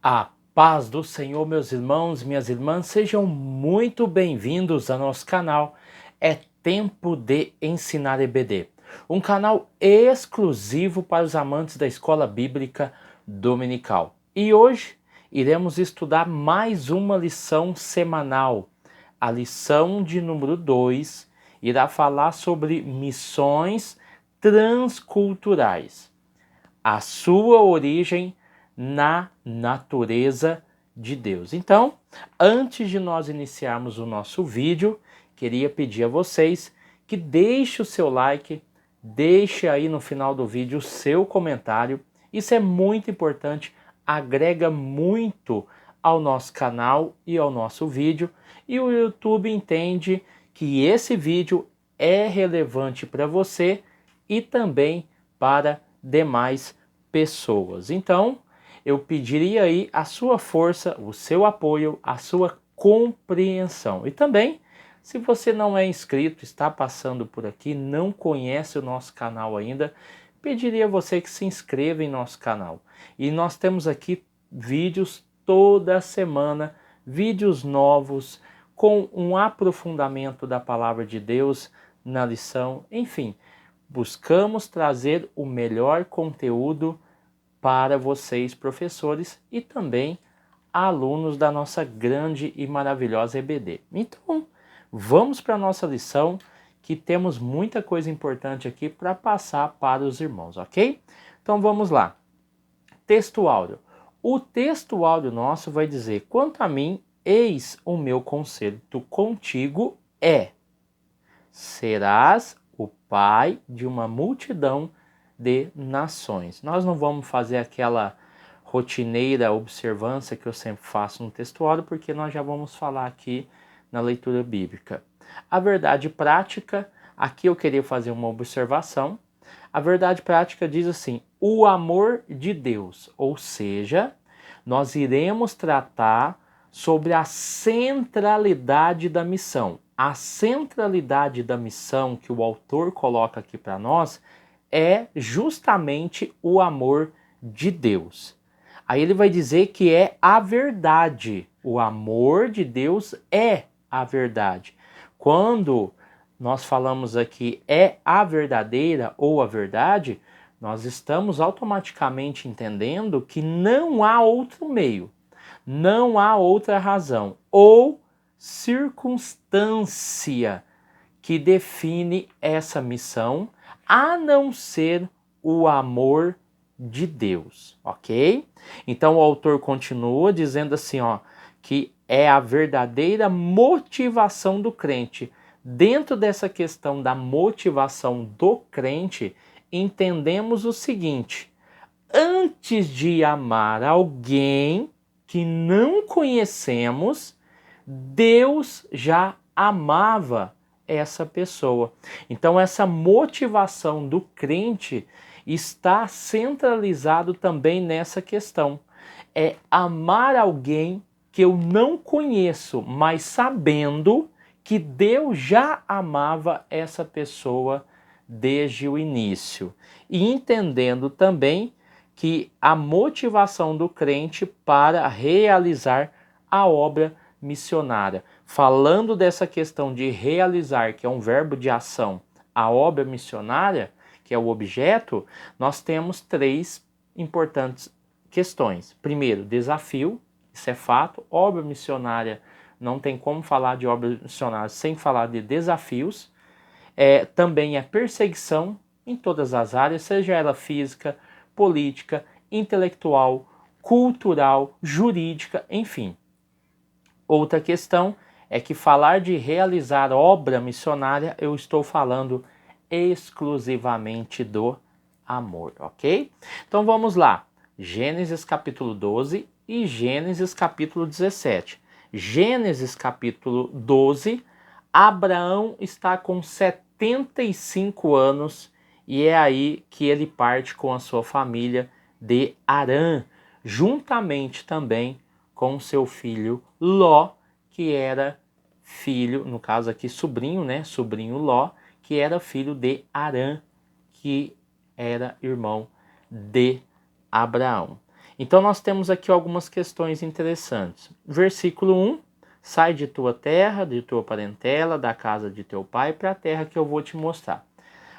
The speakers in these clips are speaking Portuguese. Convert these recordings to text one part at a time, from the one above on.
A paz do Senhor, meus irmãos, minhas irmãs, sejam muito bem-vindos ao nosso canal. É Tempo de Ensinar EBD, um canal exclusivo para os amantes da Escola Bíblica Dominical. E hoje iremos estudar mais uma lição semanal. A lição de número 2 irá falar sobre missões transculturais. A sua origem na natureza de Deus. Então, antes de nós iniciarmos o nosso vídeo, queria pedir a vocês que deixem o seu like, deixe aí no final do vídeo o seu comentário. Isso é muito importante, agrega muito ao nosso canal e ao nosso vídeo, e o YouTube entende que esse vídeo é relevante para você e também para demais pessoas. Então, eu pediria aí a sua força, o seu apoio, a sua compreensão. E também, se você não é inscrito, está passando por aqui, não conhece o nosso canal ainda, pediria a você que se inscreva em nosso canal. E nós temos aqui vídeos toda semana, vídeos novos, com um aprofundamento da palavra de Deus na lição, enfim. Buscamos trazer o melhor conteúdo para vocês, professores, e também alunos da nossa grande e maravilhosa EBD. Então, vamos para a nossa lição, que temos muita coisa importante aqui para passar para os irmãos, ok? Então vamos lá. Texto áureo. O texto áureo nosso vai dizer: quanto a mim, eis o meu concerto contigo é: serás o pai de uma multidão de nações. Nós não vamos fazer aquela rotineira observância que eu sempre faço no textuário, porque nós já vamos falar aqui na leitura bíblica. A verdade prática, aqui eu queria fazer uma observação. A verdade prática diz assim: o amor de Deus, ou seja, nós iremos tratar sobre a centralidade da missão. A centralidade da missão que o autor coloca aqui para nós é justamente o amor de Deus. Aí ele vai dizer que é a verdade. O amor de Deus é a verdade. Quando nós falamos aqui é a verdadeira ou a verdade, nós estamos automaticamente entendendo que não há outro meio, não há outra razão ou circunstância que define essa missão, a não ser o amor de Deus, ok? Então o autor continua dizendo assim, que é a verdadeira motivação do crente. Dentro dessa questão da motivação do crente, entendemos o seguinte: antes de amar alguém que não conhecemos, Deus já amava essa pessoa. Então essa motivação do crente está centralizado também nessa questão. É amar alguém que eu não conheço, mas sabendo que Deus já amava essa pessoa desde o início. E entendendo também que a motivação do crente para realizar a obra missionária. Falando dessa questão de realizar, que é um verbo de ação, a obra missionária, que é o objeto, nós temos três importantes questões. Primeiro, desafio, isso é fato. Obra missionária, não tem como falar de obra missionária sem falar de desafios. Também é perseguição em todas as áreas, seja ela física, política, intelectual, cultural, jurídica, enfim. Outra questão é que falar de realizar obra missionária, eu estou falando exclusivamente do amor, ok? Então vamos lá, Gênesis capítulo 12 e Gênesis capítulo 17. Gênesis capítulo 12, Abraão está com 75 anos e é aí que ele parte com a sua família de Harã, juntamente também com seu filho Ló, que era filho, no caso aqui sobrinho, né? Sobrinho Ló, que era filho de Harã, que era irmão de Abraão. Então nós temos aqui algumas questões interessantes. Versículo 1, sai de tua terra, de tua parentela, da casa de teu pai, para a terra que eu vou te mostrar.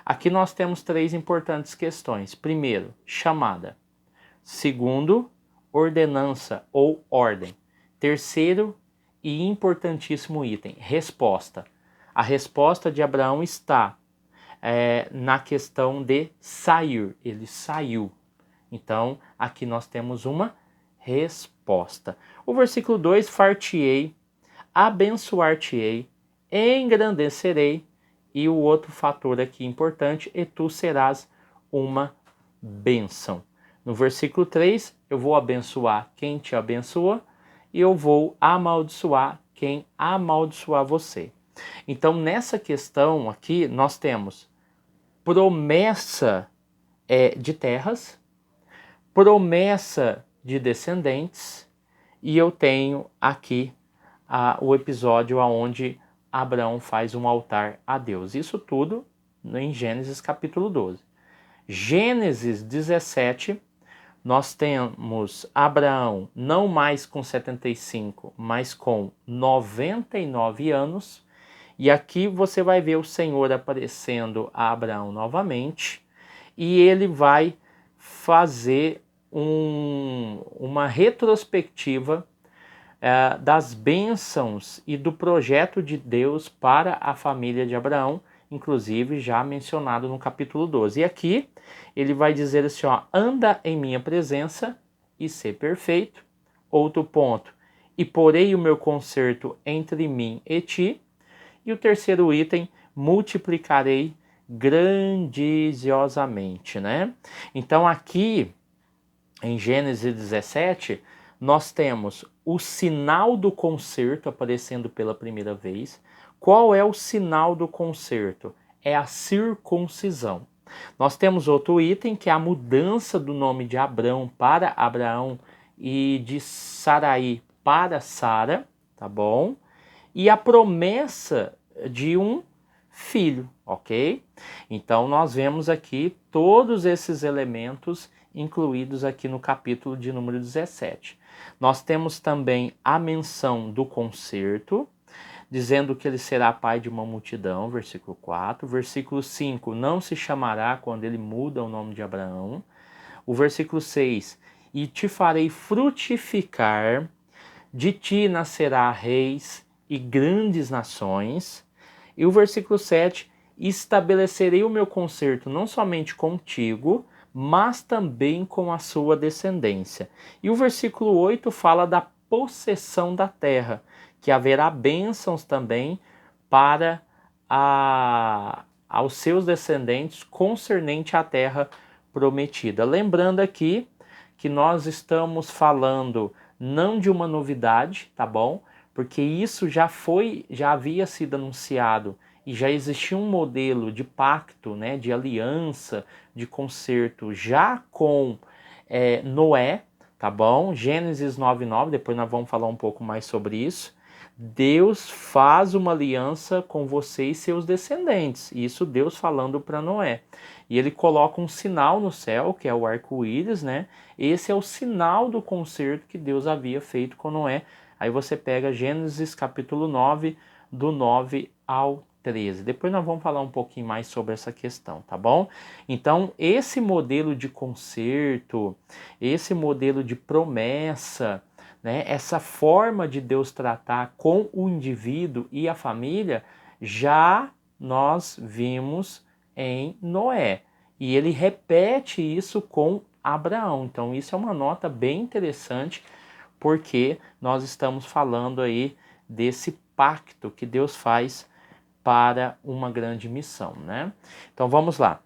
Aqui nós temos 3 importantes questões. Primeiro, chamada. Segundo, ordenança ou ordem. Terceiro e importantíssimo item, resposta. A resposta de Abraão está na questão de sair. Ele saiu. Então, aqui nós temos uma resposta. O versículo 2, far-te-ei, abençoar-te-ei, engrandecerei, e o outro fator aqui importante, e tu serás uma bênção. No versículo 3, eu vou abençoar quem te abençoa e eu vou amaldiçoar quem amaldiçoar você. Então, nessa questão aqui, nós temos promessa de terras, promessa de descendentes, e eu tenho aqui o episódio onde Abraão faz um altar a Deus. Isso tudo em Gênesis capítulo 12. Gênesis 17, nós temos Abraão não mais com 75, mas com 99 anos. E aqui você vai ver o Senhor aparecendo a Abraão novamente. E ele vai fazer uma retrospectiva das bênçãos e do projeto de Deus para a família de Abraão, inclusive já mencionado no capítulo 12. E aqui ele vai dizer assim, ó, anda em minha presença e ser perfeito. Outro ponto, e porei o meu conserto entre mim e ti. E o terceiro item, multiplicarei grandiosamente, né? Então aqui em Gênesis 17, nós temos o sinal do concerto aparecendo pela primeira vez. Qual é o sinal do concerto? É a circuncisão. Nós temos outro item que é a mudança do nome de Abrão para Abraão e de Sarai para Sara, tá bom? E a promessa de um filho, ok? Então nós vemos aqui todos esses elementos incluídos aqui no capítulo de número 17. Nós temos também a menção do concerto, dizendo que ele será pai de uma multidão, versículo 4. Versículo 5, não se chamará quando ele muda o nome de Abraão. O versículo 6, e te farei frutificar, de ti nascerá reis e grandes nações. E o versículo 7, estabelecerei o meu concerto não somente contigo, mas também com a sua descendência. E o versículo 8 fala da possessão da terra, que haverá bênçãos também para aos seus descendentes concernente à terra prometida. Lembrando aqui que nós estamos falando não de uma novidade, tá bom? Porque isso já havia sido anunciado e já existia um modelo de pacto, né, de aliança, de concerto já com Noé, tá bom? Gênesis 9:9, depois nós vamos falar um pouco mais sobre isso. Deus faz uma aliança com você e seus descendentes. Isso Deus falando para Noé. E ele coloca um sinal no céu, que é o arco-íris, né? Esse é o sinal do concerto que Deus havia feito com Noé. Aí você pega Gênesis capítulo 9, do 9 ao 13. Depois nós vamos falar um pouquinho mais sobre essa questão, tá bom? Então, esse modelo de concerto, esse modelo de promessa, né, essa forma de Deus tratar com o indivíduo e a família, já nós vimos em Noé. E ele repete isso com Abraão. Então, isso é uma nota bem interessante, porque nós estamos falando aí desse pacto que Deus faz para uma grande missão, né? Então vamos lá.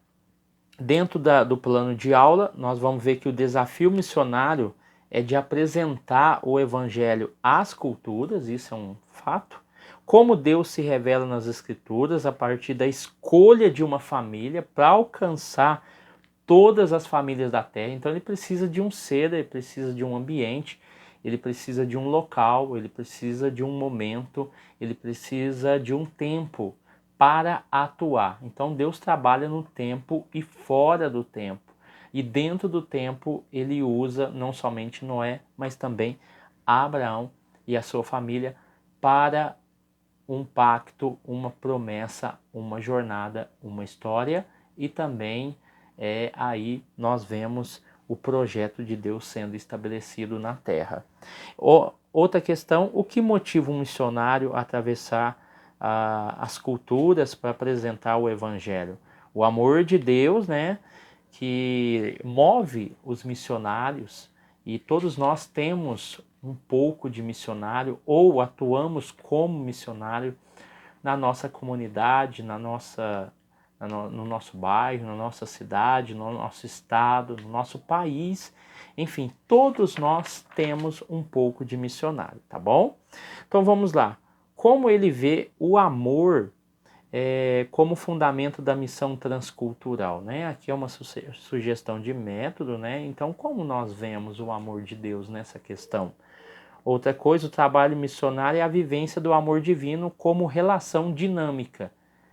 Dentro do plano de aula, nós vamos ver que o desafio missionário é de apresentar o evangelho às culturas, isso é um fato. Como Deus se revela nas escrituras a partir da escolha de uma família para alcançar todas as famílias da terra. Então ele precisa de um ser, ele precisa de um ambiente, ele precisa de um local, ele precisa de um momento, ele precisa de um tempo para atuar. Então Deus trabalha no tempo e fora do tempo. e dentro do tempo ele usa não somente Noé, mas também Abraão e a sua família para um pacto, uma promessa, uma jornada, uma história, e também aí nós vemos o projeto de Deus sendo estabelecido na terra. Outra questão, o que motiva um missionário a atravessar as culturas para apresentar o evangelho? O amor de Deus, né, que move os missionários, e todos nós temos um pouco de missionário ou atuamos como missionário na nossa comunidade, no nosso bairro, na nossa cidade, no nosso estado, no nosso país. Enfim, todos nós temos um pouco de missionário, tá bom? Então vamos lá. Como ele vê o amor como fundamento da missão transcultural, né? Aqui é uma sugestão de método, né? Então, como nós vemos o amor de Deus nessa questão? Outra coisa, o trabalho missionário é a vivência do amor divino como relação dinâmica.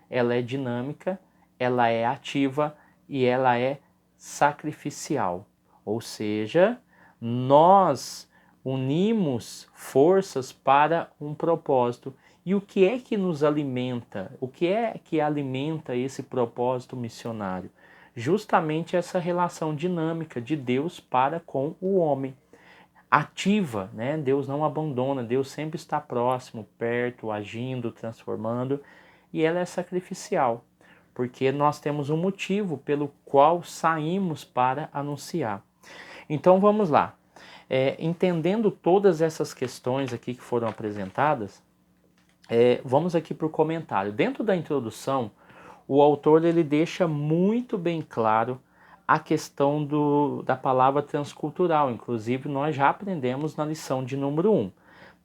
Ela é dinâmica, ela é ativa e ela é sacrificial. Ou seja, nós unimos forças para um propósito. E o que é que nos alimenta? O que é que alimenta esse propósito missionário? Justamente essa relação dinâmica de Deus para com o homem. Ativa, né? Deus não abandona, Deus sempre está próximo, perto, agindo, transformando, e ela é sacrificial, porque nós temos um motivo pelo qual saímos para anunciar. Então vamos lá. Entendendo todas essas questões aqui que foram apresentadas, vamos aqui para o comentário. Dentro da introdução, o autor ele deixa muito bem claro a questão da palavra transcultural. Inclusive, nós já aprendemos na lição de número 1.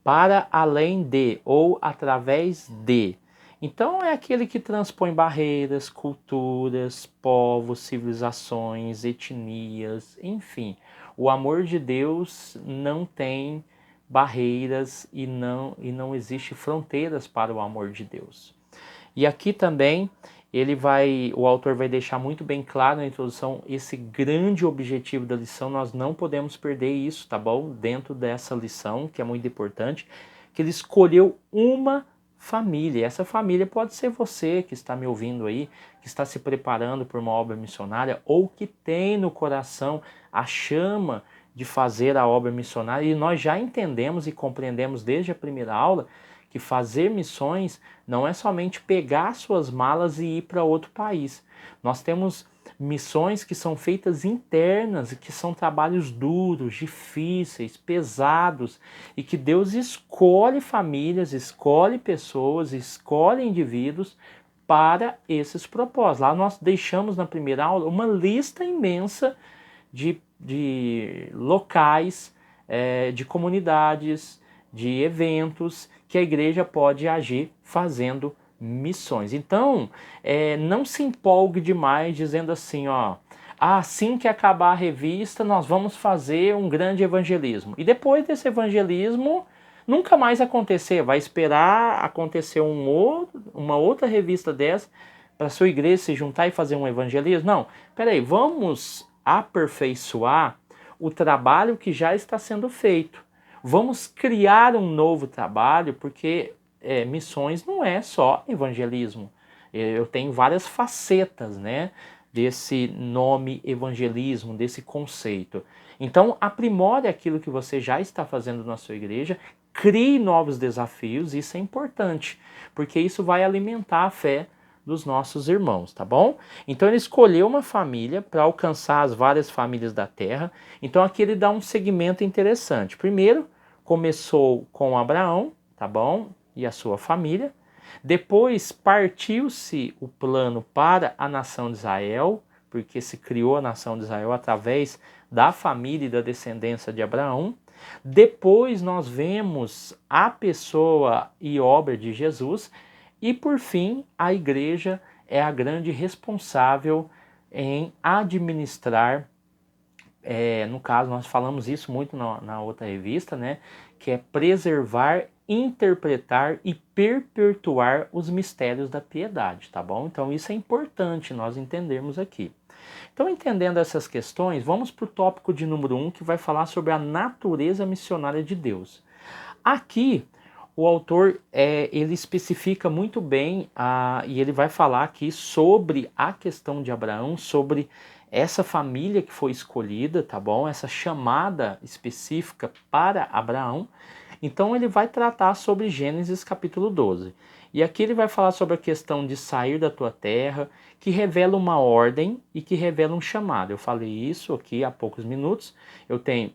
Para além de ou através de. Então, é aquele que transpõe barreiras, culturas, povos, civilizações, etnias, enfim. O amor de Deus não tem barreiras e não existe fronteiras para o amor de Deus. E aqui também o autor vai deixar muito bem claro na introdução esse grande objetivo da lição. Nós não podemos perder isso, tá bom? Dentro dessa lição, que é muito importante, que ele escolheu uma família. Essa família pode ser você que está me ouvindo aí, que está se preparando por uma obra missionária ou que tem no coração a chama de fazer a obra missionária. E nós já entendemos e compreendemos desde a primeira aula que fazer missões não é somente pegar suas malas e ir para outro país. Nós temos missões que são feitas internas e que são trabalhos duros, difíceis, pesados, e que Deus escolhe famílias, escolhe pessoas, escolhe indivíduos para esses propósitos. Lá nós deixamos na primeira aula uma lista imensa de locais, de comunidades, de eventos que a igreja pode agir fazendo missões. Então, não se empolgue demais dizendo assim, ó, assim que acabar a revista, nós vamos fazer um grande evangelismo. E depois desse evangelismo, nunca mais acontecer. Vai esperar acontecer uma outra revista dessa para a sua igreja se juntar e fazer um evangelismo? Não, peraí, vamos aperfeiçoar o trabalho que já está sendo feito. Vamos criar um novo trabalho, porque missões não é só evangelismo. Eu tenho várias facetas, né, desse nome evangelismo, desse conceito. Então, aprimore aquilo que você já está fazendo na sua igreja, crie novos desafios, isso é importante, porque isso vai alimentar a fé dos nossos irmãos, tá bom? Então ele escolheu uma família para alcançar as várias famílias da terra. Então aqui ele dá um segmento interessante. Primeiro, começou com Abraão, tá bom? E a sua família. Depois partiu-se o plano para a nação de Israel, porque se criou a nação de Israel através da família e da descendência de Abraão. Depois nós vemos a pessoa e obra de Jesus. E por fim, a igreja é a grande responsável em administrar, no caso nós falamos isso muito na outra revista, né, que é preservar, interpretar e perpetuar os mistérios da piedade, tá bom? Então isso é importante nós entendermos aqui. Então, entendendo essas questões, vamos para o tópico de número 1, que vai falar sobre a natureza missionária de Deus. Aqui, o autor ele especifica muito bem e ele vai falar aqui sobre a questão de Abraão, sobre essa família que foi escolhida, tá bom? Essa chamada específica para Abraão. Então ele vai tratar sobre Gênesis capítulo 12. E aqui ele vai falar sobre a questão de sair da tua terra, que revela uma ordem e que revela um chamado. Eu falei isso aqui há poucos minutos. Eu tenho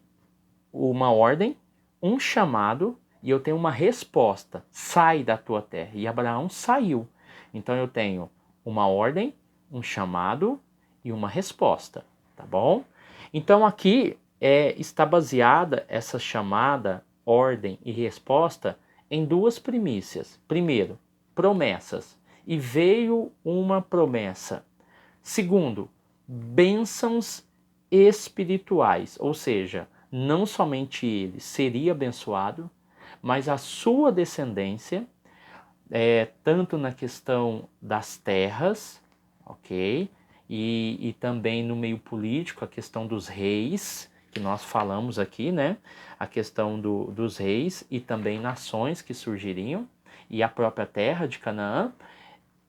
uma ordem, um chamado e eu tenho uma resposta. Sai da tua terra. E Abraão saiu. Então eu tenho uma ordem, um chamado e uma resposta, tá bom? Então aqui está baseada essa chamada, ordem e resposta em duas primícias. Primeiro, promessas. E veio uma promessa. Segundo, bênçãos espirituais, ou seja, não somente ele seria abençoado, mas a sua descendência, tanto na questão das terras, ok? E também no meio político, a questão dos reis, que nós falamos aqui, né? A questão dos reis e também nações que surgiriam, e a própria terra de Canaã.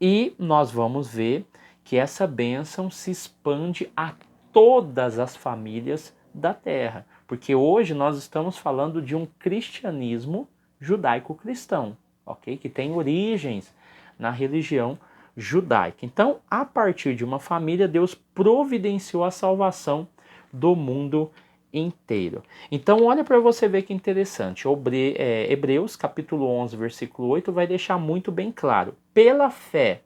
E nós vamos ver que essa bênção se expande a todas as famílias da terra. Porque hoje nós estamos falando de um cristianismo judaico-cristão, ok? Que tem origens na religião judaica. Então, a partir de uma família, Deus providenciou a salvação do mundo inteiro. Então, olha para você ver que interessante. Hebreus, capítulo 11, versículo 8, vai deixar muito bem claro. Pela fé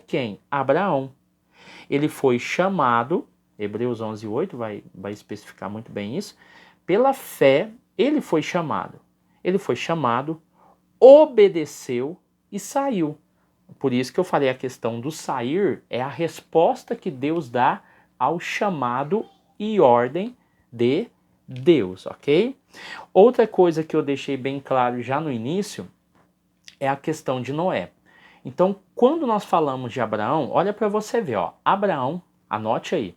quem? Abraão. Ele foi chamado, Hebreus 11, 8 vai especificar muito bem isso. Pela fé, ele foi chamado. Ele foi chamado, obedeceu e saiu. Por isso que eu falei a questão do sair é a resposta que Deus dá ao chamado e ordem de Deus, ok? Outra coisa que eu deixei bem claro já no início é a questão de Noé. Então, quando nós falamos de Abraão, olha para você ver, ó, Abraão, anote aí,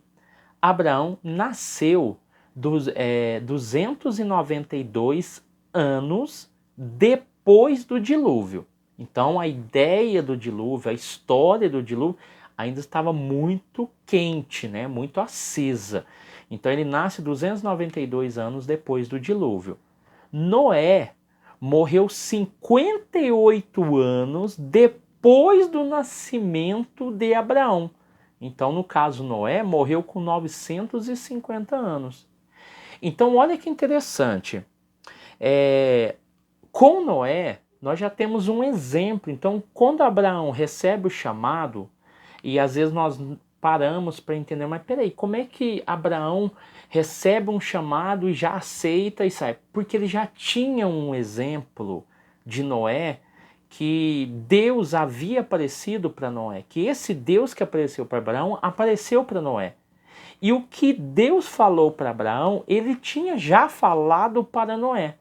Abraão nasceu 292 anos depois do dilúvio. Então, a ideia do dilúvio, a história do dilúvio ainda estava muito quente, né? Muito acesa. Então, ele nasce 292 anos depois do dilúvio. Noé morreu 58 anos depois do nascimento de Abraão. Então, no caso, Noé morreu com 950 anos. Então, olha que interessante. Com Noé, nós já temos um exemplo. Então, quando Abraão recebe o chamado, e às vezes nós paramos para entender, mas peraí, como é que Abraão recebe um chamado e já aceita e sai? Porque ele já tinha um exemplo de Noé que Deus havia aparecido para Noé, que esse Deus que apareceu para Abraão apareceu para Noé. E o que Deus falou para Abraão, ele tinha já falado para Noé.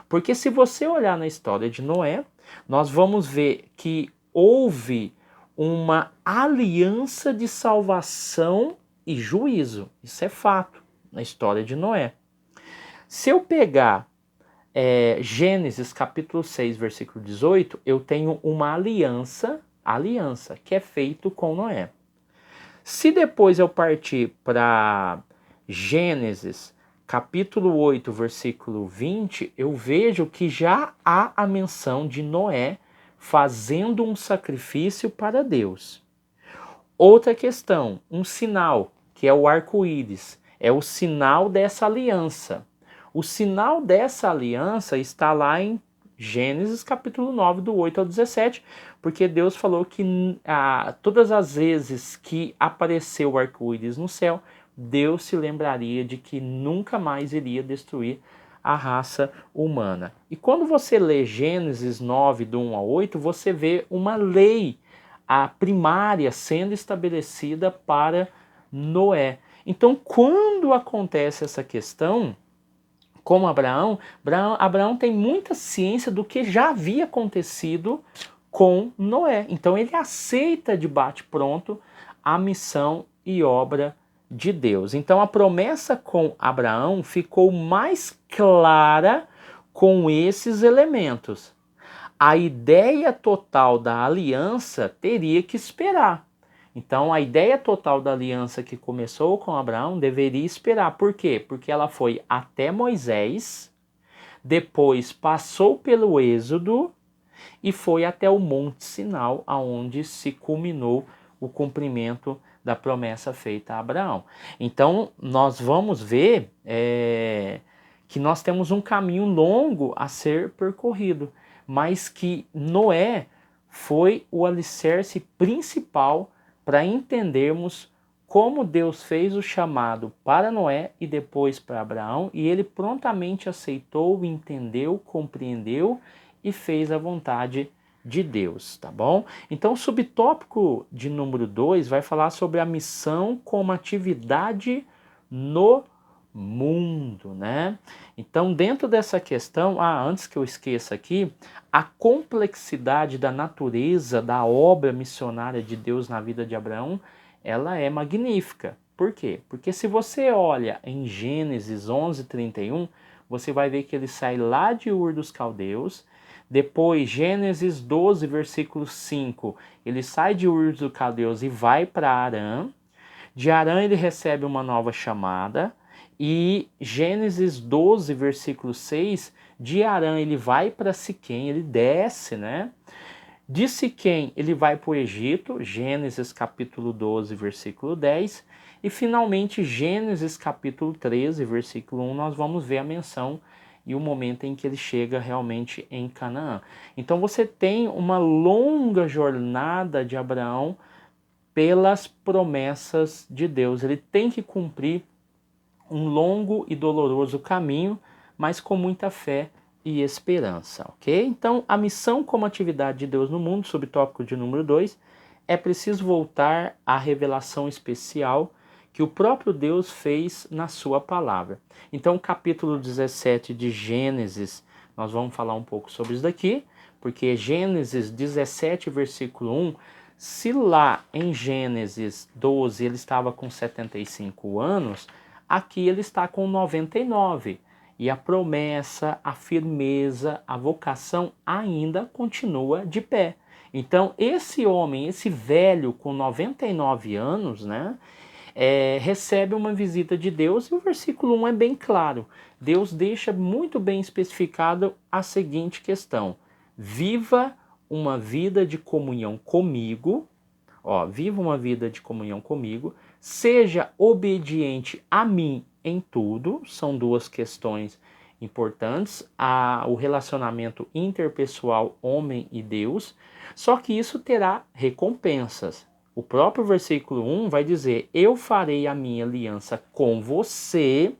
Porque se você olhar na história de Noé, nós vamos ver que houve uma aliança de salvação e juízo. Isso é fato na história de Noé. Se eu pegar Gênesis capítulo 6, versículo 18, eu tenho uma aliança que é feita com Noé. Se depois eu partir para Gênesis capítulo 8, versículo 20, eu vejo que já há a menção de Noé fazendo um sacrifício para Deus. Outra questão, um sinal, que é o arco-íris, é o sinal dessa aliança. O sinal dessa aliança está lá em Gênesis capítulo 9, do 8 ao 17, porque Deus falou que todas as vezes que apareceu o arco-íris no céu, Deus se lembraria de que nunca mais iria destruir a raça humana. E quando você lê Gênesis 9, do 1 ao 8, você vê uma lei primária sendo estabelecida para Noé. Então, quando acontece essa questão, como Abraão tem muita ciência do que já havia acontecido com Noé. Então, ele aceita de bate-pronto a missão e obra de Deus. Então a promessa com Abraão ficou mais clara com esses elementos. A ideia total da aliança teria que esperar. Então a ideia total da aliança que começou com Abraão deveria esperar. Por quê? Porque ela foi até Moisés, depois passou pelo Êxodo e foi até o Monte Sinai, aonde se culminou o cumprimento da promessa feita a Abraão. Então, nós vamos ver que nós temos um caminho longo a ser percorrido, mas que Noé foi o alicerce principal para entendermos como Deus fez o chamado para Noé e depois para Abraão, e ele prontamente aceitou, entendeu, compreendeu e fez a vontade de Deus, tá bom? Então o subtópico de número 2 vai falar sobre a missão como atividade no mundo, né? Então dentro dessa questão, antes que eu esqueça aqui, a complexidade da natureza da obra missionária de Deus na vida de Abraão, ela é magnífica. Por quê? Porque se você olha em Gênesis 11:31, você vai ver que ele sai lá de Ur dos Caldeus. Depois, Gênesis 12, versículo 5, ele sai de Ur dos Caldeus e vai para Harã. De Harã ele recebe uma nova chamada. E Gênesis 12, versículo 6, de Harã ele vai para Siquém, ele desce, né? De Siquém ele vai para o Egito, Gênesis capítulo 12, versículo 10. E finalmente Gênesis capítulo 13, versículo 1, nós vamos ver a menção e o momento em que ele chega realmente em Canaã. Então você tem uma longa jornada de Abraão pelas promessas de Deus. Ele tem que cumprir um longo e doloroso caminho, mas com muita fé e esperança, ok? Então, a missão como atividade de Deus no mundo, subtópico de número 2, é preciso voltar à revelação especial que o próprio Deus fez na sua palavra. Então, capítulo 17 de Gênesis, nós vamos falar um pouco sobre isso daqui, porque Gênesis 17, versículo 1, se lá em Gênesis 12 ele estava com 75 anos, aqui ele está com 99. E a promessa, a firmeza, a vocação ainda continua de pé. Então, esse homem, esse velho com 99 anos, né, recebe uma visita de Deus, e o versículo 1 é bem claro. Deus deixa muito bem especificado a seguinte questão: viva uma vida de comunhão comigo, viva uma vida de comunhão comigo, seja obediente a mim em tudo. São duas questões importantes, o relacionamento interpessoal homem e Deus, só que isso terá recompensas. O próprio versículo 1 vai dizer: eu farei a minha aliança com você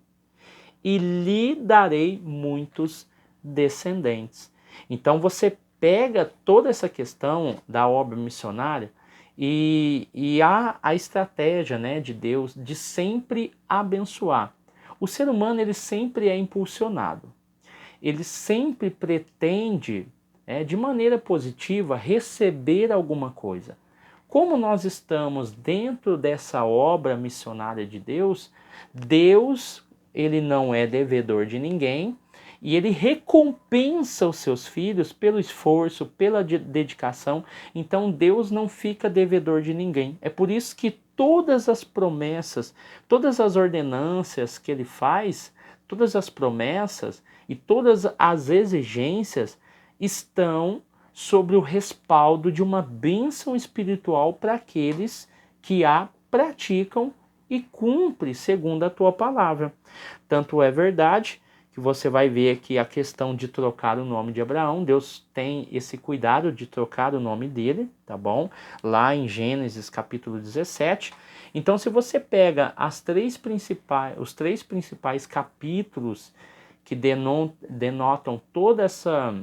e lhe darei muitos descendentes. Então você pega toda essa questão da obra missionária e há a estratégia, né, de Deus de sempre abençoar. O ser humano ele sempre é impulsionado, ele sempre pretende, de maneira positiva, receber alguma coisa. Como nós estamos dentro dessa obra missionária de Deus, Deus ele não é devedor de ninguém e ele recompensa os seus filhos pelo esforço, pela dedicação. Então Deus não fica devedor de ninguém. É por isso que todas as promessas, todas as ordenâncias que ele faz, todas as promessas e todas as exigências estão sobre o respaldo de uma bênção espiritual para aqueles que a praticam e cumprem segundo a tua palavra. Tanto é verdade que você vai ver aqui a questão de trocar o nome de Abraão. Deus tem esse cuidado de trocar o nome dele, tá bom? Lá em Gênesis capítulo 17. Então, se você pega os três principais capítulos que denotam toda essa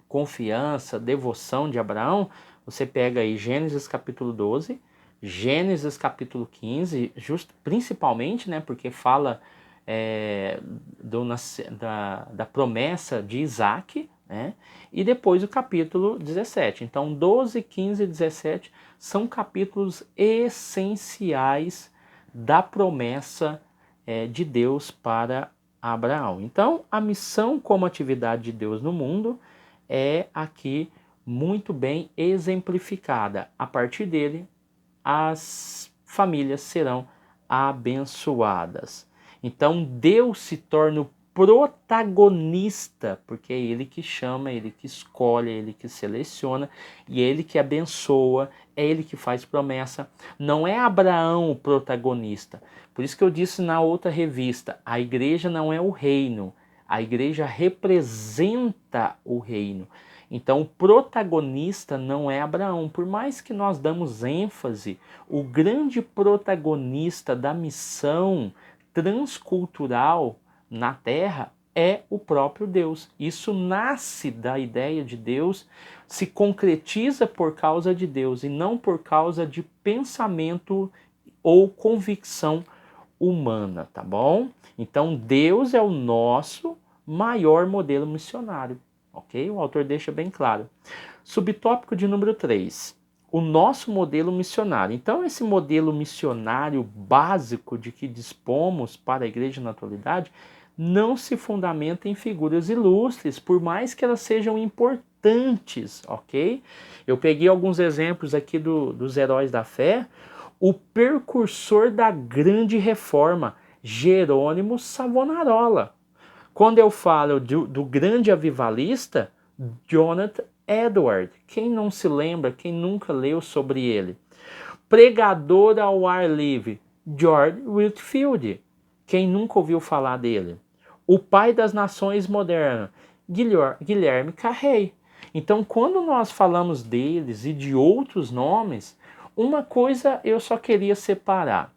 confiança, devoção de Abraão, você pega aí Gênesis capítulo 12, Gênesis capítulo 15, principalmente, né, porque fala da promessa de Isaac, né? E depois o capítulo 17. Então, 12, 15 e 17 são capítulos essenciais da promessa de Deus para Abraão. Então, a missão como atividade de Deus no mundo é aqui muito bem exemplificada. A partir dele, as famílias serão abençoadas. Então, Deus se torna o protagonista, porque é ele que chama, é ele que escolhe, é ele que seleciona, e é ele que abençoa, é ele que faz promessa. Não é Abraão o protagonista. Por isso que eu disse na outra revista, a igreja não é o reino, a igreja representa o reino. Então o protagonista não é Abraão. Por mais que nós damos ênfase, o grande protagonista da missão transcultural na Terra é o próprio Deus. Isso nasce da ideia de Deus, se concretiza por causa de Deus e não por causa de pensamento ou convicção humana, tá bom? Então Deus é o nosso maior modelo missionário, ok? O autor deixa bem claro. Subtópico de número 3. O nosso modelo missionário. Então, esse modelo missionário básico de que dispomos para a igreja na atualidade não se fundamenta em figuras ilustres, por mais que elas sejam importantes, ok? Eu peguei alguns exemplos aqui dos heróis da fé. O precursor da grande reforma, Jerônimo Savonarola. Quando eu falo do grande avivalista, Jonathan Edwards. Quem não se lembra, quem nunca leu sobre ele? Pregador ao ar livre, George Whitefield. Quem nunca ouviu falar dele? O pai das nações modernas, Guilherme Carrey. Então, quando nós falamos deles e de outros nomes, uma coisa eu só queria separar,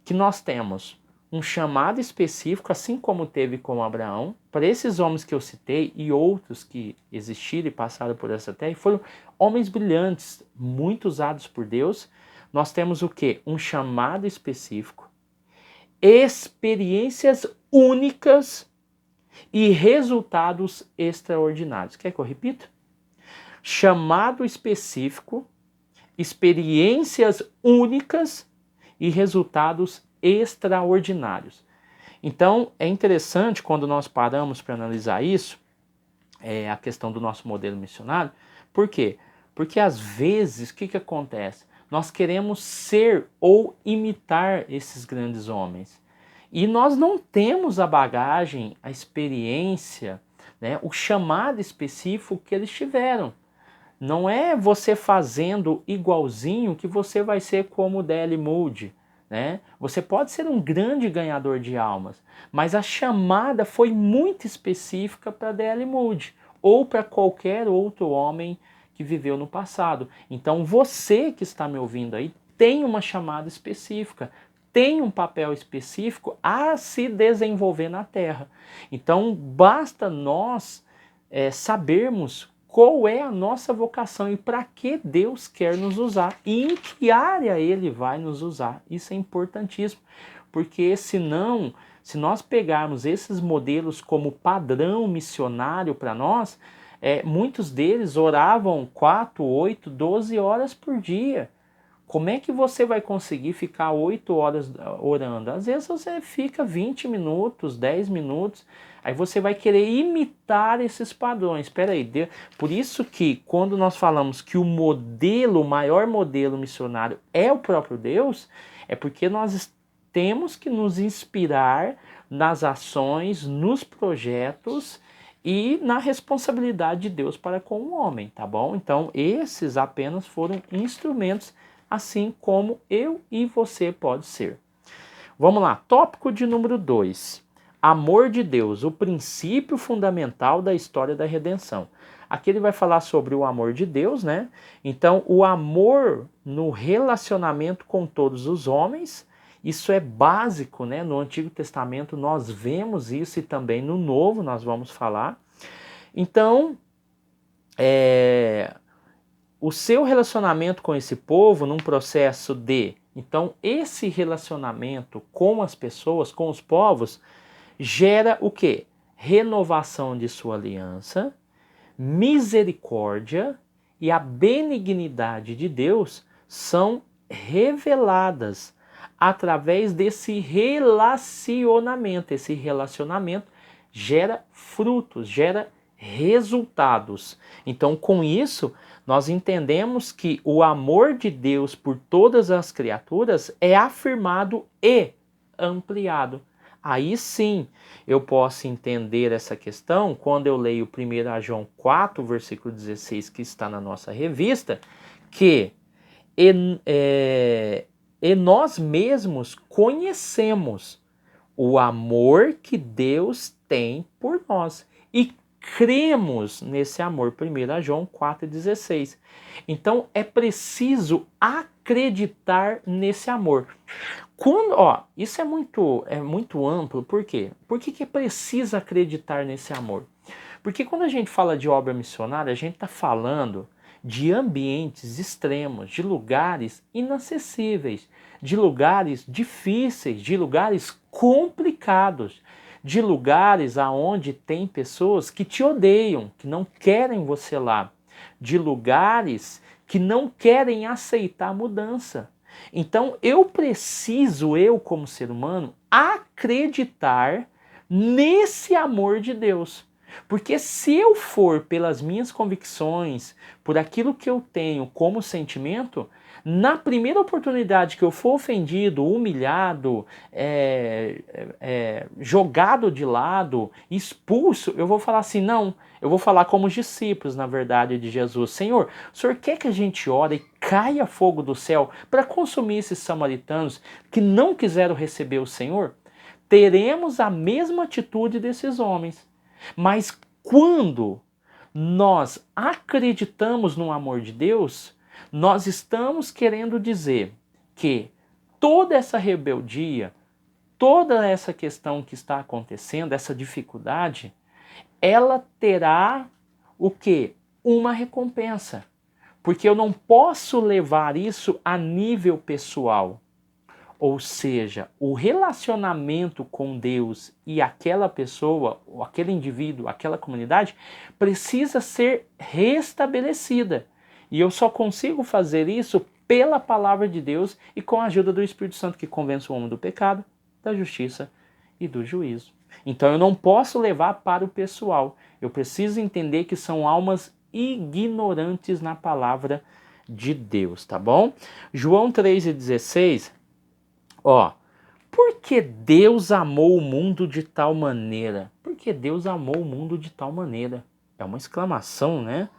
que nós temos um chamado específico, assim como teve com Abraão, para esses homens que eu citei e outros que existiram e passaram por essa terra, e foram homens brilhantes, muito usados por Deus. Nós temos o quê? Um chamado específico, experiências únicas e resultados extraordinários. Quer que eu repita? Chamado específico, experiências únicas e resultados extraordinários. Então, é interessante quando nós paramos para analisar isso, a questão do nosso modelo missionário. Por quê? Porque às vezes, o que acontece? Nós queremos ser ou imitar esses grandes homens. E nós não temos a bagagem, a experiência, né, o chamado específico que eles tiveram. Não é você fazendo igualzinho que você vai ser como D.L. Moody, né? Você pode ser um grande ganhador de almas, mas a chamada foi muito específica para D.L. Moody ou para qualquer outro homem que viveu no passado. Então você que está me ouvindo aí tem uma chamada específica, tem um papel específico a se desenvolver na Terra. Então basta nós sabermos qual é a nossa vocação e para que Deus quer nos usar e em que área Ele vai nos usar. Isso é importantíssimo, porque senão, se nós pegarmos esses modelos como padrão missionário para nós, muitos deles oravam 4, 8, 12 horas por dia. Como é que você vai conseguir ficar 8 horas orando? Às vezes você fica 20 minutos, 10 minutos, aí você vai querer imitar esses padrões. Espera aí, por isso que quando nós falamos que o maior modelo missionário é o próprio Deus, é porque nós temos que nos inspirar nas ações, nos projetos e na responsabilidade de Deus para com o homem, tá bom? Então esses apenas foram instrumentos, assim como eu e você pode ser. Vamos lá, tópico de número 2. Amor de Deus, o princípio fundamental da história da redenção. Aqui ele vai falar sobre o amor de Deus, né? Então, o amor no relacionamento com todos os homens, isso é básico, né? No Antigo Testamento nós vemos isso e também no Novo nós vamos falar. Então, o seu relacionamento com esse povo num processo então esse relacionamento com as pessoas, com os povos, gera o quê? Renovação de sua aliança, misericórdia e a benignidade de Deus são reveladas através desse relacionamento. Esse relacionamento gera frutos, gera resultados. Então, com isso, nós entendemos que o amor de Deus por todas as criaturas é afirmado e ampliado. Aí sim eu posso entender essa questão quando eu leio 1 João 4, versículo 16, que está na nossa revista, que e nós mesmos conhecemos o amor que Deus tem por nós e cremos nesse amor. 1 João 4,16. Então é preciso acreditar nesse amor. Isso é muito amplo. Por quê? Por que é preciso acreditar nesse amor? Porque quando a gente fala de obra missionária, a gente está falando de ambientes extremos, de lugares inacessíveis, de lugares difíceis, de lugares complicados, de lugares aonde tem pessoas que te odeiam, que não querem você lá, de lugares que não querem aceitar a mudança. Então eu como ser humano, acreditar nesse amor de Deus. Porque se eu for pelas minhas convicções, por aquilo que eu tenho como sentimento, na primeira oportunidade que eu for ofendido, humilhado, jogado de lado, expulso, eu vou falar assim, não, eu vou falar como os discípulos, na verdade, de Jesus. Senhor, o Senhor quer que a gente ore e caia fogo do céu para consumir esses samaritanos que não quiseram receber o Senhor? Teremos a mesma atitude desses homens. Mas quando nós acreditamos no amor de Deus, nós estamos querendo dizer que toda essa rebeldia, toda essa questão que está acontecendo, essa dificuldade, ela terá o quê? Uma recompensa. Porque eu não posso levar isso a nível pessoal. Ou seja, o relacionamento com Deus e aquela pessoa, ou aquele indivíduo, aquela comunidade, precisa ser restabelecida. E eu só consigo fazer isso pela palavra de Deus e com a ajuda do Espírito Santo, que convence o homem do pecado, da justiça e do juízo. Então eu não posso levar para o pessoal. Eu preciso entender que são almas ignorantes na palavra de Deus, tá bom? João 3,16... por que Deus amou o mundo de tal maneira? Por que Deus amou o mundo de tal maneira? É uma exclamação, né?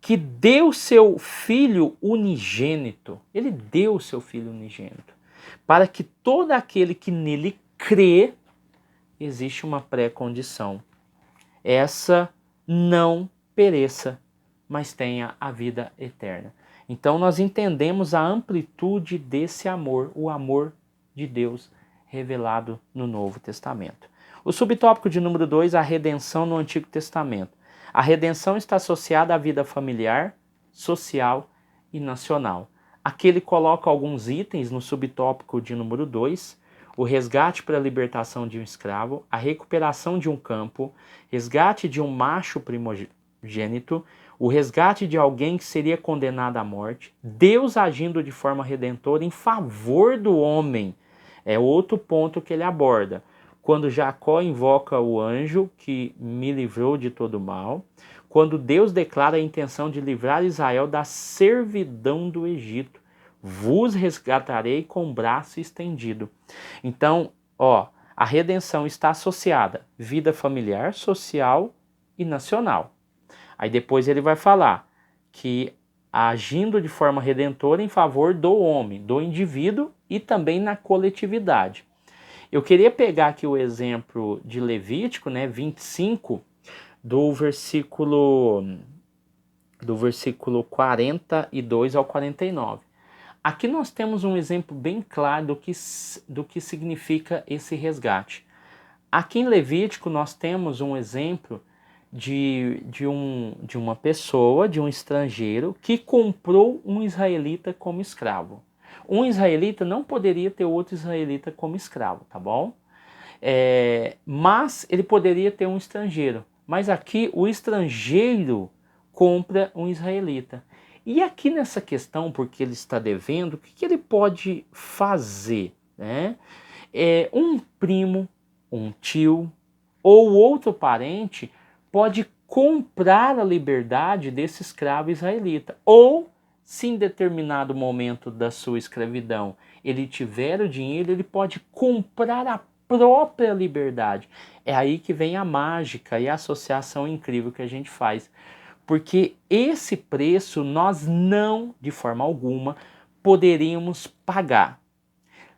Que deu seu Filho unigênito. Ele deu o seu Filho unigênito. Para que todo aquele que nele crê, existe uma pré-condição. Essa não pereça, mas tenha a vida eterna. Então nós entendemos a amplitude desse amor, o amor de Deus revelado no Novo Testamento. O subtópico de número 2, a redenção no Antigo Testamento. A redenção está associada à vida familiar, social e nacional. Aqui ele coloca alguns itens no subtópico de número 2, o resgate para a libertação de um escravo, a recuperação de um campo, resgate de um macho primogênito, o resgate de alguém que seria condenado à morte, Deus agindo de forma redentora em favor do homem. É outro ponto que ele aborda. Quando Jacó invoca o anjo que me livrou de todo mal, quando Deus declara a intenção de livrar Israel da servidão do Egito, vos resgatarei com braço estendido. Então, a redenção está associada à vida familiar, social e nacional. Aí depois ele vai falar que agindo de forma redentora em favor do homem, do indivíduo e também na coletividade. Eu queria pegar aqui o exemplo de Levítico, 25, do versículo 42 ao 49. Aqui nós temos um exemplo bem claro do que significa esse resgate. Aqui em Levítico nós temos um exemplo de uma pessoa, de um estrangeiro, que comprou um israelita como escravo. Um israelita não poderia ter outro israelita como escravo, tá bom? Mas ele poderia ter um estrangeiro. mas aqui o estrangeiro compra um israelita. E aqui nessa questão, porque ele está devendo, o que ele pode fazer, né? Um primo, um tio ou outro parente pode comprar a liberdade desse escravo israelita. Ou, se em determinado momento da sua escravidão ele tiver o dinheiro, ele pode comprar a própria liberdade. É aí que vem a mágica e a associação incrível que a gente faz. Porque esse preço nós não, de forma alguma, poderíamos pagar.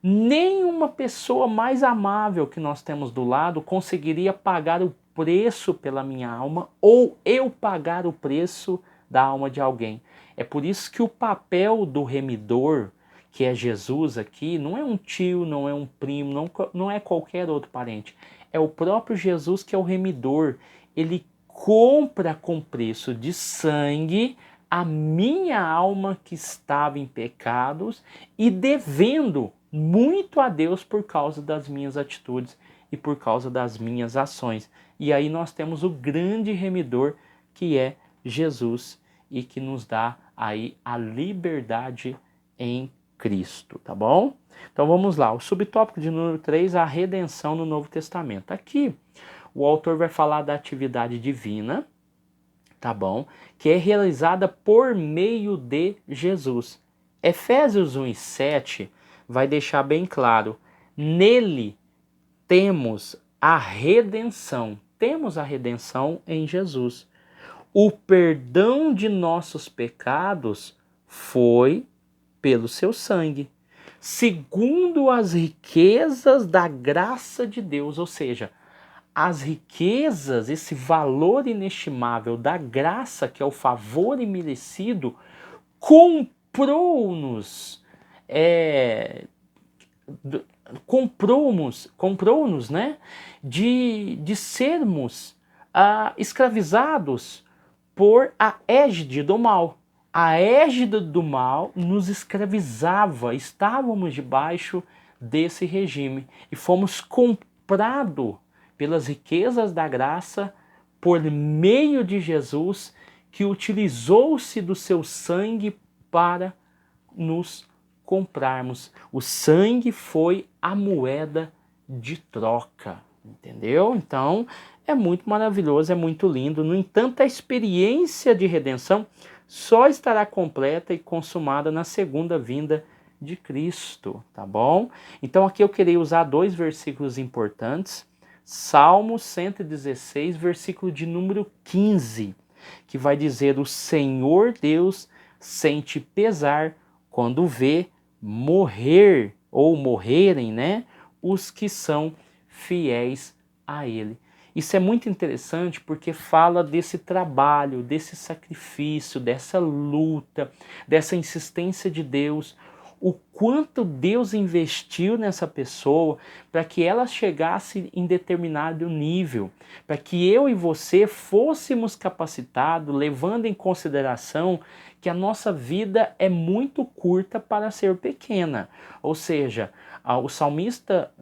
Nenhuma pessoa mais amável que nós temos do lado conseguiria pagar o preço pela minha alma ou eu pagar o preço da alma de alguém. É por isso que o papel do remidor, que é Jesus aqui, não é um tio, não é um primo, não é qualquer outro parente. É o próprio Jesus que é o remidor. Ele compra com preço de sangue a minha alma que estava em pecados e devendo muito a Deus por causa das minhas atitudes e por causa das minhas ações. E aí nós temos o grande remidor que é Jesus e que nos dá aí a liberdade em Cristo, tá bom? Então vamos lá, o subtópico de número 3, a redenção no Novo Testamento. Aqui o autor vai falar da atividade divina, tá bom? Que é realizada por meio de Jesus. Efésios 1:7 vai deixar bem claro, nele temos a redenção. Temos a redenção em Jesus. O perdão de nossos pecados foi pelo seu sangue, segundo as riquezas da graça de Deus, ou seja, as riquezas, esse valor inestimável da graça, que é o favor imerecido, comprou-nos, comprou-nos, né, de sermos escravizados por a égide do mal. A égide do mal nos escravizava, estávamos debaixo desse regime e fomos comprados pelas riquezas da graça por meio de Jesus, que utilizou-se do seu sangue para nos comprarmos. O sangue foi a moeda de troca, entendeu? Então é muito maravilhoso, é muito lindo. No entanto, a experiência de redenção só estará completa e consumada na segunda vinda de Cristo, tá bom? Então aqui eu queria usar dois versículos importantes. Salmo 116, versículo de número 15, que vai dizer: o Senhor Deus sente pesar quando vê morrer ou morrerem, né, os que são fiéis a Ele. Isso é muito interessante porque fala desse trabalho, desse sacrifício, dessa luta, dessa insistência de Deus, o quanto Deus investiu nessa pessoa para que ela chegasse em determinado nível, para que eu e você fôssemos capacitados, levando em consideração que a nossa vida é muito curta para ser pequena. Ou seja, o salmista,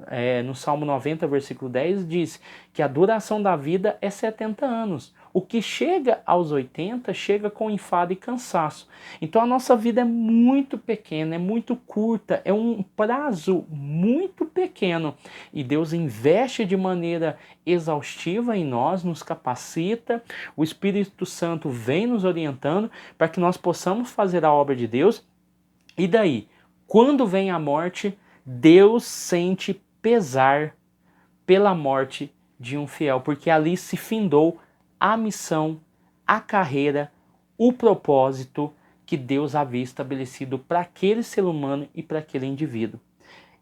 no Salmo 90, versículo 10, diz que a duração da vida é 70 anos. O que chega aos 80 chega com enfado e cansaço. Então a nossa vida é muito pequena, é muito curta, é um prazo muito pequeno. E Deus investe de maneira exaustiva em nós, nos capacita, o Espírito Santo vem nos orientando para que nós possamos fazer a obra de Deus. E daí, quando vem a morte, Deus sente pesar pela morte de um fiel, porque ali se findou a missão, a carreira, o propósito que Deus havia estabelecido para aquele ser humano e para aquele indivíduo.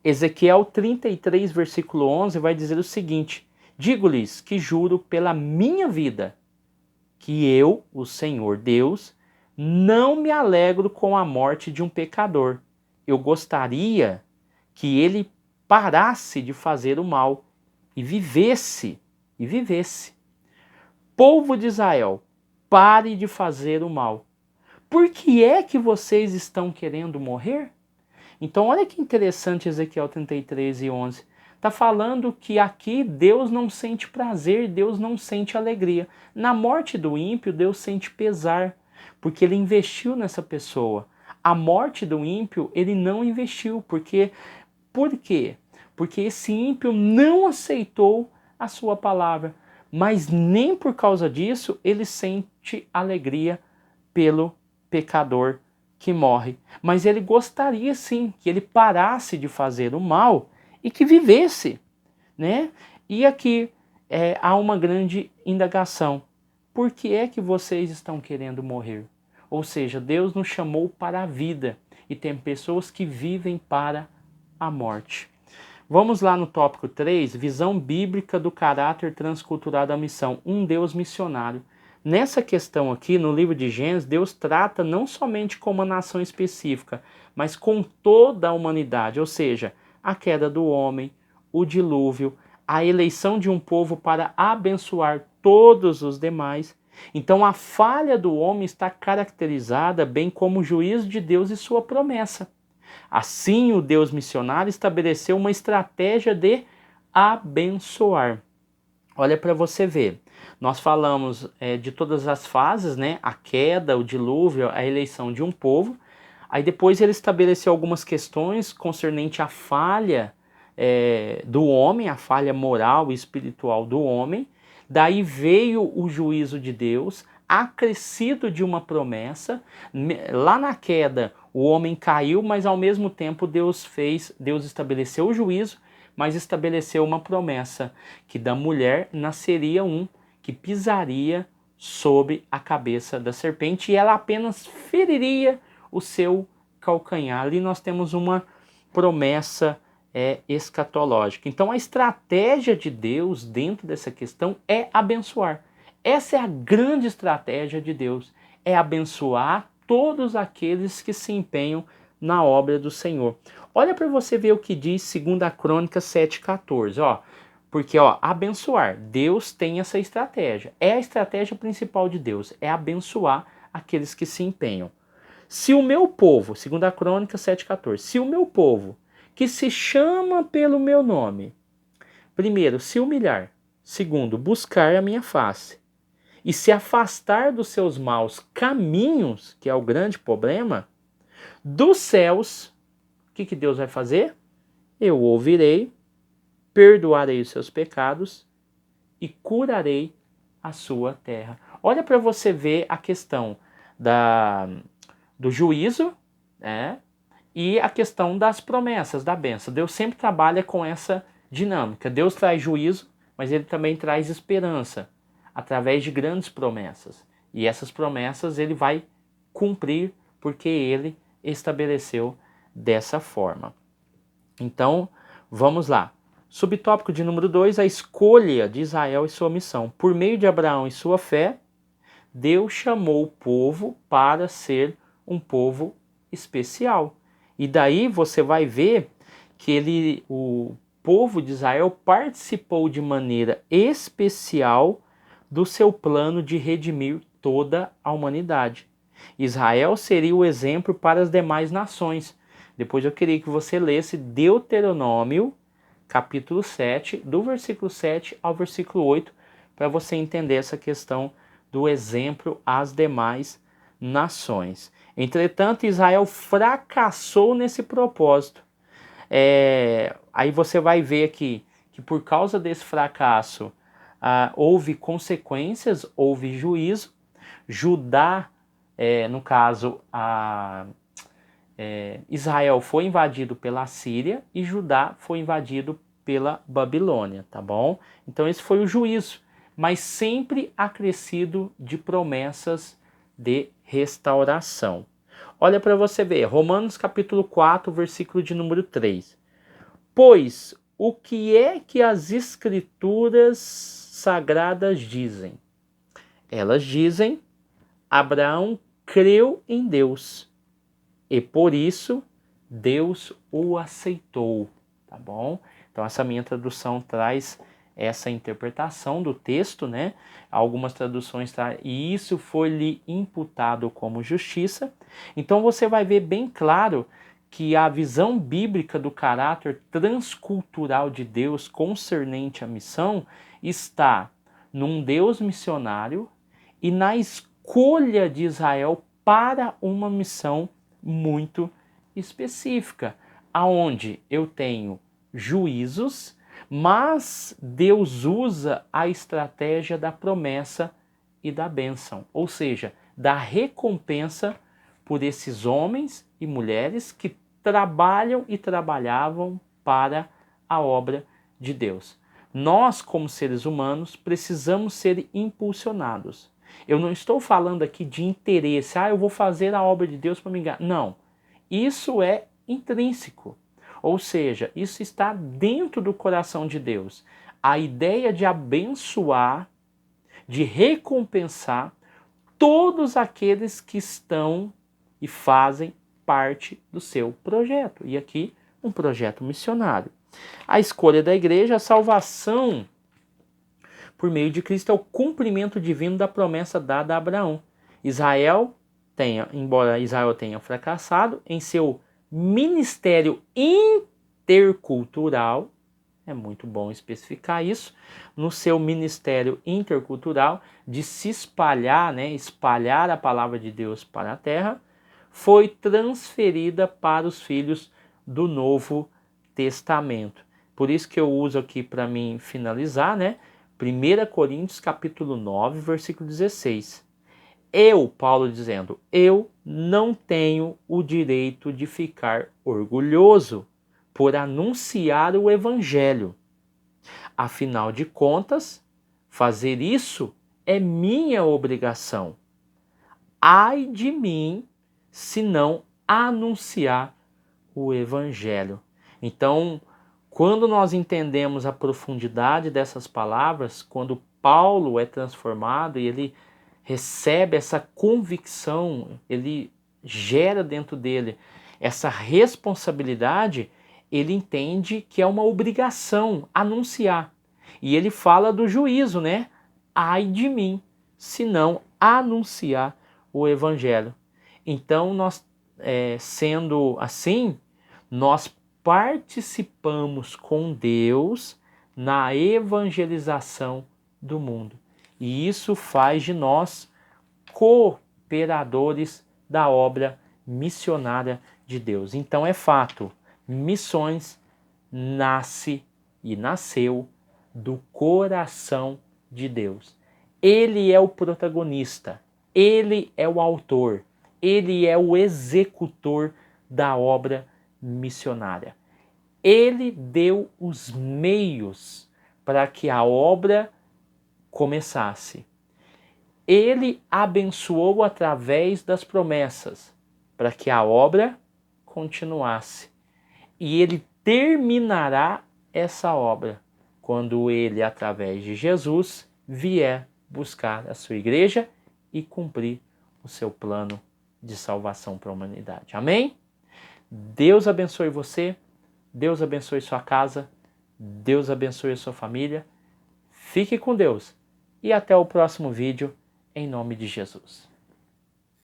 Ezequiel 33, versículo 11 vai dizer o seguinte: digo-lhes que juro pela minha vida que eu, o Senhor Deus, não me alegro com a morte de um pecador. Eu gostaria que ele parasse de fazer o mal e vivesse. Povo de Israel, pare de fazer o mal. Por que é que vocês estão querendo morrer? Então olha que interessante Ezequiel 33 e 11. Está falando que aqui Deus não sente prazer, Deus não sente alegria. Na morte do ímpio, Deus sente pesar, porque ele investiu nessa pessoa. A morte do ímpio, ele não investiu, porque... Por quê? Porque esse ímpio não aceitou a sua palavra, mas nem por causa disso ele sente alegria pelo pecador que morre. Mas ele gostaria sim que ele parasse de fazer o mal e que vivesse, né? E aqui há uma grande indagação. Por que é que vocês estão querendo morrer? Ou seja, Deus nos chamou para a vida e tem pessoas que vivem para a morte. Vamos lá no tópico 3, visão bíblica do caráter transcultural da missão, um Deus missionário. Nessa questão aqui, no livro de Gênesis, Deus trata não somente com uma nação específica, mas com toda a humanidade, ou seja, a queda do homem, o dilúvio, a eleição de um povo para abençoar todos os demais. Então a falha do homem está caracterizada bem como o juízo de Deus e sua promessa. Assim, o Deus missionário estabeleceu uma estratégia de abençoar. Olha para você ver. Nós falamos de todas as fases, né? A queda, o dilúvio, a eleição de um povo. Aí depois ele estabeleceu algumas questões concernente à falha do homem, a falha moral e espiritual do homem. Daí veio o juízo de Deus, acrescido de uma promessa. Lá na queda, o homem caiu, mas ao mesmo tempo Deus estabeleceu o juízo, mas estabeleceu uma promessa, que da mulher nasceria um que pisaria sobre a cabeça da serpente e ela apenas feriria o seu calcanhar. Ali nós temos uma promessa escatológica. Então a estratégia de Deus dentro dessa questão é abençoar. Essa é a grande estratégia de Deus, é abençoar todos aqueles que se empenham na obra do Senhor. Olha para você ver o que diz 2 Crônicas 7,14, porque abençoar, Deus tem essa estratégia, é a estratégia principal de Deus, é abençoar aqueles que se empenham. Se o meu povo, 2 Crônicas 7,14, se o meu povo, que se chama pelo meu nome, primeiro, se humilhar, segundo, buscar a minha face, e se afastar dos seus maus caminhos, que é o grande problema, dos céus, o que Deus vai fazer? Eu ouvirei, perdoarei os seus pecados e curarei a sua terra. Olha para você ver a questão do juízo, e a questão das promessas, da bênção. Deus sempre trabalha com essa dinâmica. Deus traz juízo, mas ele também traz esperança, através de grandes promessas. E essas promessas ele vai cumprir, porque ele estabeleceu dessa forma. Então, vamos lá. Subtópico de número 2, a escolha de Israel e sua missão. Por meio de Abraão e sua fé, Deus chamou o povo para ser um povo especial. E daí você vai ver que o povo de Israel participou de maneira especial do seu plano de redimir toda a humanidade. Israel seria o exemplo para as demais nações. Depois eu queria que você lesse Deuteronômio, capítulo 7, do versículo 7 ao versículo 8, para você entender essa questão do exemplo às demais nações. Entretanto, Israel fracassou nesse propósito. Aí você vai ver aqui que por causa desse fracasso houve consequências, houve juízo. Judá, no caso, Israel foi invadido pela Síria e Judá foi invadido pela Babilônia, tá bom? Então esse foi o juízo, mas sempre acrescido de promessas de restauração. Olha para você ver, Romanos capítulo 4, versículo de número 3. Pois o que é que as escrituras sagradas dizem? Elas dizem: Abraão creu em Deus e por isso Deus o aceitou, tá bom? Então essa minha tradução traz essa interpretação do texto, né? Algumas traduções trazem, e isso foi-lhe imputado como justiça. Então você vai ver bem claro que a visão bíblica do caráter transcultural de Deus concernente à missão está num Deus missionário e na escolha de Israel para uma missão muito específica, aonde eu tenho juízos, mas Deus usa a estratégia da promessa e da bênção, ou seja, da recompensa por esses homens e mulheres que trabalham e trabalhavam para a obra de Deus. Nós, como seres humanos, precisamos ser impulsionados. Eu não estou falando aqui de interesse, eu vou fazer a obra de Deus para me enganar. Não, isso é intrínseco, ou seja, isso está dentro do coração de Deus. A ideia de abençoar, de recompensar todos aqueles que estão e fazem parte do seu projeto. E aqui, um projeto missionário. A escolha da igreja, a salvação por meio de Cristo é o cumprimento divino da promessa dada a Abraão. Embora Israel tenha fracassado em seu ministério intercultural, é muito bom especificar isso, no seu ministério intercultural de se espalhar, espalhar a palavra de Deus para a terra, foi transferida para os filhos do Novo Testamento. Por isso que eu uso aqui para mim finalizar, 1 Coríntios capítulo 9, versículo 16. Paulo dizendo, eu não tenho o direito de ficar orgulhoso por anunciar o evangelho. Afinal de contas, fazer isso é minha obrigação. Ai de mim se não anunciar o evangelho. Então, quando nós entendemos a profundidade dessas palavras, quando Paulo é transformado e ele recebe essa convicção, ele gera dentro dele essa responsabilidade, ele entende que é uma obrigação anunciar. E ele fala do juízo, Ai de mim, se não anunciar o evangelho. Então, sendo assim, nós participamos com Deus na evangelização do mundo. E isso faz de nós cooperadores da obra missionária de Deus. Então é fato, missões nasceu do coração de Deus. Ele é o protagonista, ele é o autor, ele é o executor da obra missionária. Ele deu os meios para que a obra começasse. Ele abençoou através das promessas para que a obra continuasse. E ele terminará essa obra quando ele, através de Jesus, vier buscar a sua igreja e cumprir o seu plano de salvação para a humanidade. Amém? Deus abençoe você, Deus abençoe sua casa, Deus abençoe a sua família. Fique com Deus e até o próximo vídeo, em nome de Jesus.